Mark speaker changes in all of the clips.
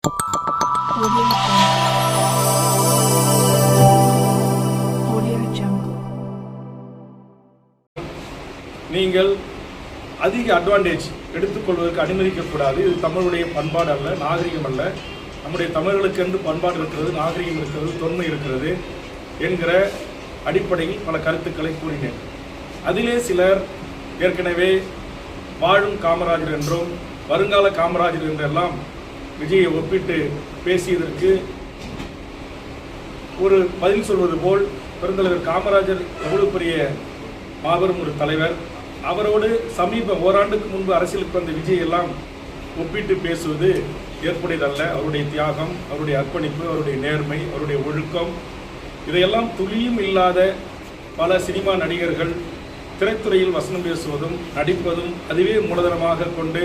Speaker 1: நீங்கள் அதிக அட்வான்டேஜ் எடுத்துக்கொள்வதற்கு அனுமதிக்கக்கூடாது. இது தமிழுடைய பண்பாடு அல்ல, நாகரிகம் அல்ல. நம்முடைய தமிழர்களுக்கு என்று பண்பாடு இருக்கிறது, நாகரிகம் இருக்கிறது, தொன்மை இருக்கிறது என்கிற அடிப்படையில் பல கருத்துக்களை கூறினேன். அதிலே சிலர் ஏற்கனவே வாழும் காமராஜர் என்றும் வருங்கால காமராஜர் என்றெல்லாம் விஜயை ஒப்பிட்டு பேசியதற்கு ஒரு பதில் சொல்வது போல், பெருந்தலைவர் காமராஜர் எவ்வளவு பெரிய மாபெரும் ஒரு தலைவர், அவரோடு சமீப ஓராண்டுக்கு முன்பு அரசியலுக்கு வந்த விஜய் எல்லாம் ஒப்பிட்டு பேசுவது ஏற்புடையதல்ல. அவருடைய தியாகம், அவருடைய அர்ப்பணிப்பு, அவருடைய நேர்மை, அவருடைய ஒழுக்கம், இதையெல்லாம் துளியும் இல்லாத பல சினிமா நடிகர்கள் திரைத்துறையில் வசனம் பேசுவதும் நடிப்பதும் அதுவே மூலதனமாக கொண்டு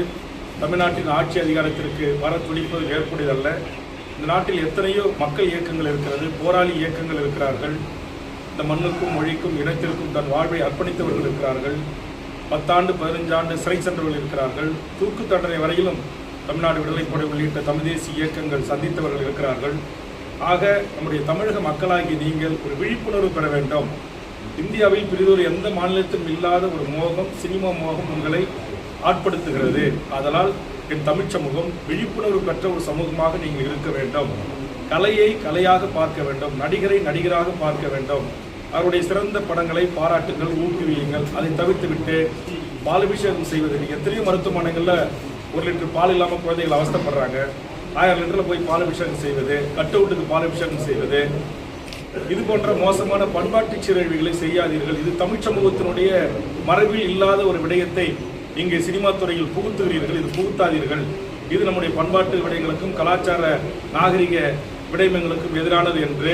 Speaker 1: தமிழ்நாட்டின் ஆட்சி அதிகாரத்திற்கு வர துடிப்பது ஏற்புடையதல்ல. இந்த நாட்டில் எத்தனையோ மக்கள் இயக்கங்கள் இருக்கிறது, போராளி இயக்கங்கள் இருக்கிறார்கள். இந்த மண்ணுக்கும் மொழிக்கும் இனத்திற்கும் தன் வாழ்வை அர்ப்பணித்தவர்கள் இருக்கிறார்கள். 10 ஆண்டு 15 ஆண்டு சிறை சென்றவர்கள் இருக்கிறார்கள். தூக்கு தண்டனை வரையிலும் தமிழ்நாடு விடுதலைப்படை உள்ளிட்ட தமிழ் தேசிய இயக்கங்கள் சந்தித்தவர்கள் இருக்கிறார்கள். ஆக நம்முடைய தமிழக மக்களாகிய நீங்கள் ஒரு விழிப்புணர்வு பெற வேண்டும். இந்தியாவில் பிரிதொரு எந்த மாநிலத்திலும் இல்லாத ஒரு மோகம், சினிமா மோகம் உங்களை ஆட்படுத்துகிறது. அதனால் என் தமிழ் சமூகம் விழிப்புணர்வு பெற்ற ஒரு சமூகமாக நீங்கள் இருக்க வேண்டும். கலையை கலையாக பார்க்க வேண்டும், நடிகரை நடிகராக பார்க்க வேண்டும். அவருடைய சிறந்த படங்களை பாராட்டுங்கள், ஊக்குவியுங்கள். அதை தவிர்த்துவிட்டு பாலபிஷேகம் செய்வது, எத்தனையோ மருத்துவமனைகளில் 1 லிட்டர் பால் இல்லாமல் குழந்தைகள் அவஸ்தைப்படுறாங்க. 1000 லிட்டரில் போய் பாலபிஷேகம் செய்வது, கட் அவுட்டுக்கு பாலபிஷேகம் செய்வது, இது போன்ற மோசமான பண்பாட்டு சீரழிவுகளை செய்யாதீர்கள். இது தமிழ் சமூகத்தினுடைய மரபில் இல்லாத ஒரு விடயத்தை இங்கே சினிமா துறையில் புகுத்துகிறீர்கள். இது புகுத்தாதீர்கள். இது நம்முடைய பண்பாட்டு விடயங்களுக்கும் கலாச்சார நாகரிக விடயங்களுக்கும் எதிரானது என்று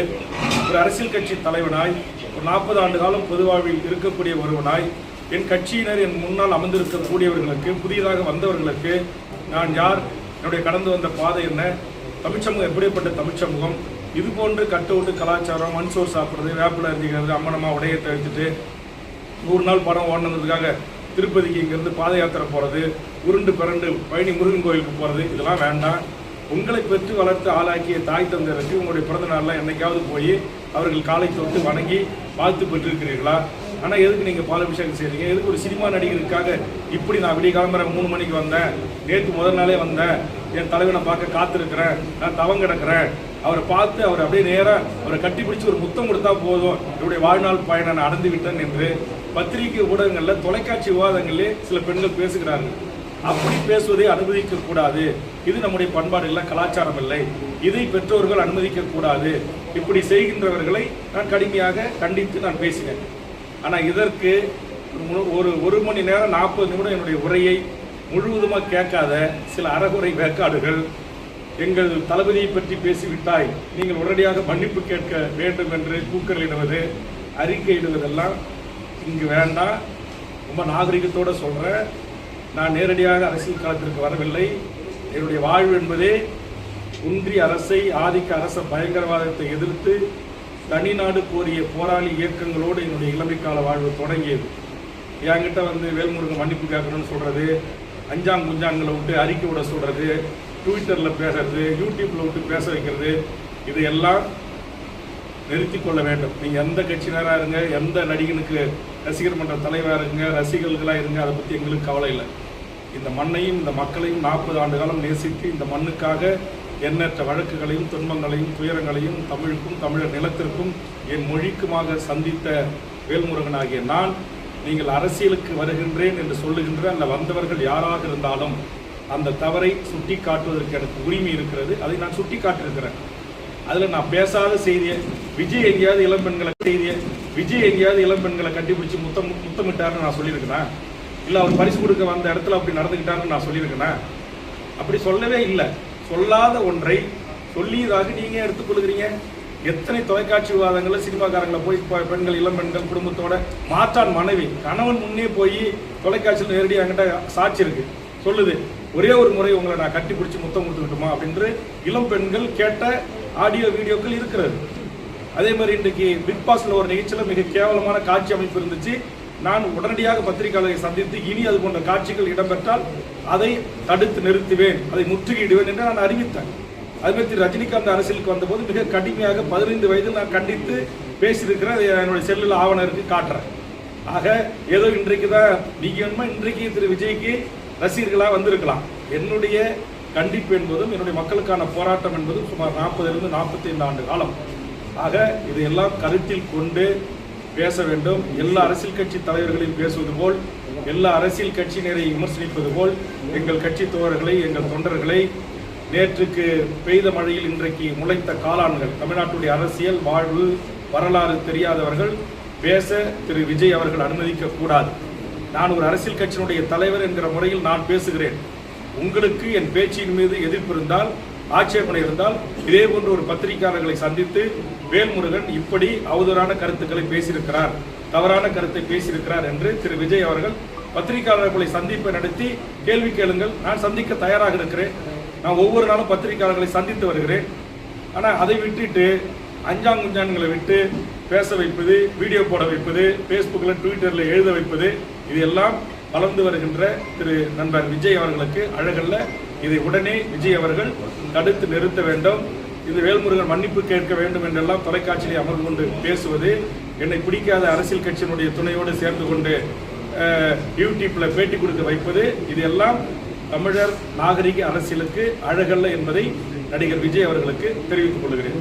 Speaker 1: ஒரு அரசியல் கட்சி தலைவனாய், ஒரு 40 ஆண்டு காலம் பொது வாழ்வில் இருக்கக்கூடிய ஒருவனாய், என் கட்சியினர் என் முன்னால் அமர்ந்திருக்கக்கூடியவர்களுக்கு, புதியதாக வந்தவர்களுக்கு நான் யார், என்னுடைய கடந்து வந்த பாதை என்ன, தமிழ் சமூகம் எப்படிப்பட்ட தமிழ் சமூகம், இது போன்று கட்டவுட்டு கலாச்சாரம், மண்சோர் சாப்பிட்றது, வேப்பில் அறிஞ்சிக்கிறது, அம்மனமா உடையத்தை எடுத்துட்டு 100 நாள் படம் ஓடினதுக்காக திருப்பதிக்கு இங்கேருந்து பாத யாத்திரை போகிறது, உருண்டு பிறண்டு பழனி முருகன் கோயிலுக்கு போகிறது, இதெல்லாம் வேண்டாம். உங்களை பெற்று வளர்த்து ஆளாக்கிய தாய் தந்தையருக்கு உங்களுடைய பிறந்த நாளில் என்னைக்காவது போய் அவர்கள் காலை தொட்டு வணங்கி வாழ்த்து பெற்றிருக்கிறீர்களா? ஆனால் எதுக்கு நீங்கள் பாலாபிஷேகம் செய்கிறீங்க? எதுக்கு ஒரு சினிமா நடிகருக்காக இப்படி நான் விடிய கிளம்புற 3 மணிக்கு வந்தேன், நேற்று முதல் நாளே வந்தேன், என் தலைவனை பார்க்க காத்திருக்கிறேன், நான் தவம் கிடக்கிறேன், அவரை பார்த்து அவர் அப்படியே நேராக அவரை கட்டிப்பிடிச்சு ஒரு முத்தம் கொடுத்தா போதும், என்னுடைய வாழ்நாள் பயனை நான் அடைந்து விட்டேன் என்று பத்திரிகை ஊடகங்களில், தொலைக்காட்சி விவாதங்களிலே சில பெண்கள் பேசுகிறார்கள். அப்படி பேசுவதை அனுமதிக்க கூடாது. இது நம்முடைய பண்பாடு இல்லை, கலாச்சாரம் இல்லை. இதை பெற்றோர்கள் அனுமதிக்க கூடாது. இப்படி செய்கின்றவர்களை நான் கடுமையாக கண்டித்து நான் பேசினேன். ஆனால் இதற்கு ஒரு மணி நேரம் 40 நிமிடம் என்னுடைய உரையை முழுவதுமாக கேட்காத சில அறகுறை வேக்காடுகள், எங்கள் தளபதியை பற்றி பேசிவிட்டாய், நீங்கள் உடனடியாக மன்னிப்பு கேட்க வேண்டும் என்று கூக்கலிடுவது, அறிக்கையிடுவதெல்லாம் இங்கு வேண்டாம். ரொம்ப நாகரிகத்தோடு சொல்கிறேன். நான் நேரடியாக அரசியல் களத்திற்கு வரவில்லை. என்னுடைய வாழ்வு என்பதே ஒன்றிய அரசை, ஆதிக்க அரச பயங்கரவாதத்தை எதிர்த்து தனிநாடு கோரிய போராளி இயக்கங்களோடு என்னுடைய இளமைக்கால வாழ்வு தொடங்கியது. என்கிட்ட வந்து வேல்முருகன் மன்னிப்பு கேட்கணும்னு சொல்கிறது, அஞ்சாங்குஞ்சான்களை விட்டு அறிக்கை விட சொல்கிறது, ட்விட்டரில் பேசுறது, யூடியூப்பில் விட்டு பேச வைக்கிறது, இதையெல்லாம் நிறுத்தி கொள்ள வேண்டும். நீங்கள் எந்த கட்சியினராக இருங்க, எந்த நடிகனுக்கு ரசிகர் மன்ற தலைவராக இருங்க, ரசிகர்களாக இருங்க, அதை பற்றி எங்களுக்கு கவலை இல்லை. இந்த மண்ணையும் இந்த மக்களையும் 40 ஆண்டு காலம் நேசித்து இந்த மண்ணுக்காக எண்ணற்ற வழக்குகளையும் துன்பங்களையும் துயரங்களையும் தமிழுக்கும் தமிழர் நிலத்திற்கும் என் மொழிக்குமாக சந்தித்த வேல்முருகனாகிய நான், நீங்கள் அரசியலுக்கு வருகின்றேன் என்று சொல்லுகின்ற அந்த வந்தவர்கள் யாராக இருந்தாலும் அந்த தவறை சுட்டி காட்டுவதற்கு எனக்கு உரிமை இருக்கிறது. அதை நான் சுட்டி காட்டியிருக்கிறேன். அதில் நான் பேசாத செய்தியை, விஜய் எங்கேயாவது இளம்பெண்களை கட்டிப்பிடிச்சு முத்தமிட்டாருன்னு நான் சொல்லியிருக்கேன். இல்லை அவர் பரிசு கொடுக்க வந்த இடத்துல அப்படி நடந்துக்கிட்டாருன்னு நான் சொல்லியிருக்கேன். அப்படி சொல்லவே இல்லை. சொல்லாத ஒன்றை சொல்லியதாக நீங்கள் எடுத்துக்கொள்கிறீங்க. எத்தனை தொலைக்காட்சி விவாதங்களில் சினிமாக்காரங்களை போய் பெண்கள், இளம்பெண்கள் குடும்பத்தோட, மாற்றான் மனைவி, கணவன் முன்னே போய் தொலைக்காட்சியில் நேரடியாக என்கிட்ட சாட்சி இருக்கு, சொல்லுது, ஒரே ஒரு முறை உங்களை நான் கட்டி பிடிச்சி முத்தம் கொடுத்துக்கிட்டுமா அப்படின்னு இளம் பெண்கள் கேட்ட ஆடியோ வீடியோக்கள் இருக்கிறது. அதே மாதிரி இன்றைக்கு பிக் பாஸ்ல ஒரு நிகழ்ச்சியில் மிக கேவலமான காட்சி அமைப்பு இருந்துச்சு. நான் உடனடியாக பத்திரிகையாளரை சந்தித்து, இனி அது போன்ற காட்சிகள் இடம்பெற்றால் அதை தடுத்து நிறுத்துவேன், அதை முற்றுகையிடுவேன் என்று நான் அறிவித்தேன். அதுமாதிரி திரு ரஜினிகாந்த் அரசியலுக்கு வந்தபோது மிக கடுமையாக 15 வயதில் நான் கண்டித்து பேசியிருக்கிறேன். அதை என்னுடைய செல்லில் ஆவணம் இருக்கு, காட்டுறேன். ஆக ஏதோ இன்றைக்கு தான் நீங்க வேணுமா இன்றைக்கு திரு விஜய்க்கு ரசிகர்களாக வந்திருக்கலாம். என்னுடைய கண்டிப்பு என்பதும் என்னுடைய மக்களுக்கான போராட்டம் என்பதும் சுமார் 40 45 ஆண்டு காலம். ஆக இதையெல்லாம் கருத்தில் கொண்டு பேச வேண்டும். எல்லா அரசியல் கட்சி தலைவர்களையும் பேசுவது போல், எல்லா அரசியல் கட்சியினரை விமர்சனிப்பது போல் எங்கள் கட்சி தோழர்களை, எங்கள் தொண்டர்களை, நேற்றுக்கு பெய்த மழையில் இன்றைக்கு முளைத்த காளான்கள், தமிழ்நாட்டுடைய அரசியல் வாழ்வு வரலாறு தெரியாதவர்கள் பேச திரு விஜய் அவர்கள் அனுமதிக்க கூடாது. நான் ஒரு அரசியல் கட்சியினுடைய தலைவர் என்கிற முறையில் நான் பேசுகிறேன். உங்களுக்கு என் பேச்சின் மீது எதிர்ப்பு இருந்தால், ஆட்சேபனை இருந்தால், இதே போன்ற ஒரு பத்திரிகையாளர்களை சந்தித்து வேல்முருகன் இப்படி அவதூறான கருத்துக்களை பேசியிருக்கிறார், தவறான கருத்தை பேசியிருக்கிறார் என்று திரு விஜய் அவர்கள் பத்திரிகையாளர்களை சந்திப்பை நடத்தி கேள்வி கேளுங்கள். நான் சந்திக்க தயாராக இருக்கிறேன். நான் ஒவ்வொரு நாளும் பத்திரிகையாளர்களை சந்தித்து வருகிறேன். ஆனால் அதை விட்டுட்டு அஞ்சாங்குஞ்சான்களை விட்டு பேச வைப்பது, வீடியோ போட வைப்பது, ஃபேஸ்புக்கில் ட்விட்டரில் எழுத வைப்பது, இதெல்லாம் வளர்ந்து வருகின்ற திரு நண்பர் விஜய் அவர்களுக்கு அழகல்ல. இதை உடனே விஜய் அவர்கள் தடுத்து நிறுத்த வேண்டும். இந்த வேல்முருகன் மன்னிப்பு கேட்க வேண்டும் என்றெல்லாம் தொலைக்காட்சியை அமர்ந்து கொண்டு பேசுவது, என்னை பிடிக்காத அரசியல் கட்சியினுடைய துணையோடு சேர்ந்து கொண்டு யூடியூப்ல பேட்டி கொடுக்க வைப்பது, இதெல்லாம் தமிழர் நாகரிக அரசியலுக்கு அழகல்ல என்பதை நடிகர் விஜய் அவர்களுக்கு தெரிவித்துக் கொள்கிறேன்.